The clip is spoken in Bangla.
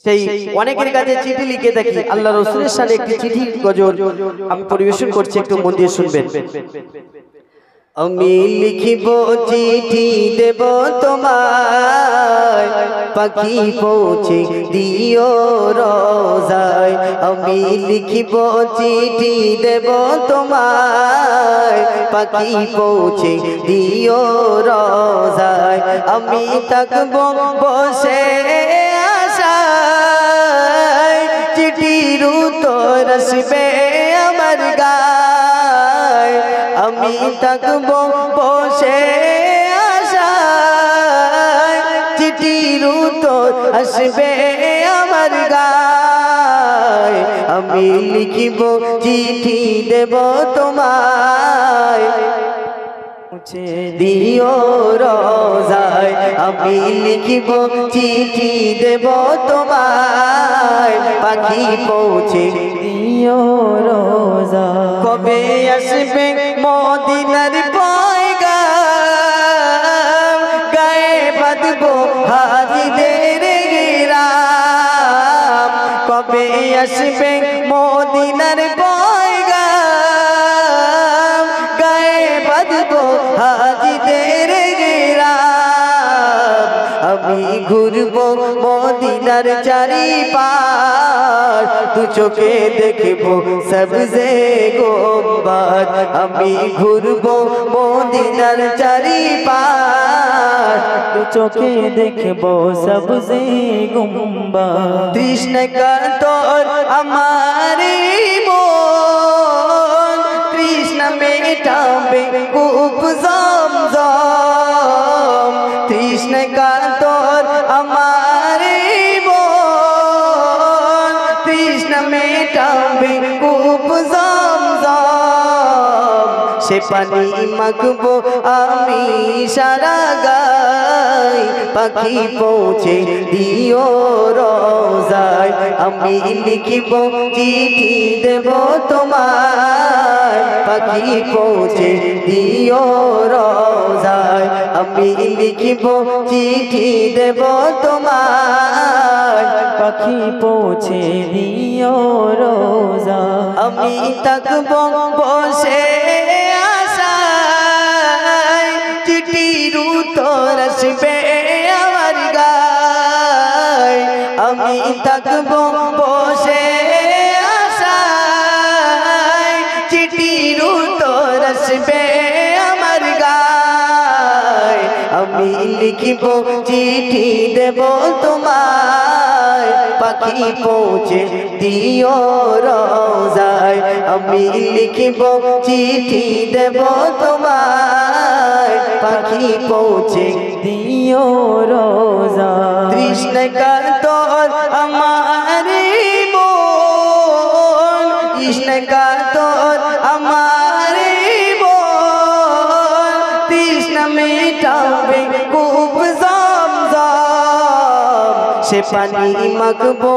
সেই অনেকের কাছে চিঠি লিখে থাকি, আল্লাহ রাসূলের শানে একটি চিঠি গজল আমি পরিবেশন করছি, একটু মন দিয়ে শুনবেন। আমি লিখিব চিঠি দেব তোমায়, পাখি পৌঁছে দিও রোজায়। আমি লিখিব চিঠি দেব তোমায়, পাখি পৌঁছে দিও রোজায়। আমি থাকবো বসে আশায়, চিঠির উত্তর আসবে আমার গায়। আমি থাকবো বসে আশায়, চিঠির উত্তর আসবে আমার গায়। আমি লিখিব চিঠি দেব তোমায়, পৌঁছে দিও রোজায়। আমি লিখিব চিঠি দেব তোমায়, পাখি পৌঁছে দিও রোজায়। কবে আসবে মদিনার পয়গাম, গায়ে বাঁধবো হাজিদের গিরাম। কবে আসবে মদিনার পয়গাম, গায়ে বাঁধবো হাজিদের গিরাম। আমি ঘুরবো মদিনার চারিপাশ, দু চোখে দেখবো সবজে গোম্বাদ। আমি ঘুরবো মদিনার চারিপাশ, দু চোখে দেখবো সবজে গোম্বাদ। তৃষ্ণা কাতর আমার মন, তৃষ্ণা মেটাবে কূপ জমজম। তৃষ্ণা কাতর আমার মন, তৃষ্ণা মেটাবে কূপ জমজম। সে পানি মাখবো আমি সারা গায়, পাখি পৌঁছে দিও রোজায়। আমি লিখিব চিঠি দেব তোমায়, পাখি পৌঁছে দিও রোজায়। আমি লিখিব চিঠি দেব তোমায়, পাখি পৌঁছে দিও রোজায়। আমি থাকবো বসে আশায়, চিঠির উত্তর আসবে আমার গায়। আমি থাকবো বসে আশায়, চিঠির উত্তর আসবে আমার গায়। আমি লিখিব চিঠি দেব তোমায়, পাখি পৌঁছে দিও রোজায়। আমি লিখিব চিঠি দেব তোমায়, পাখি পৌঁছে দিও রোজায়। তৃষ্ণা কাতর আমার মন, তৃষ্ণা কাতর আমার মন, তৃষ্ণা মেটাবে কূপ জমজম। সে পানি মাখবো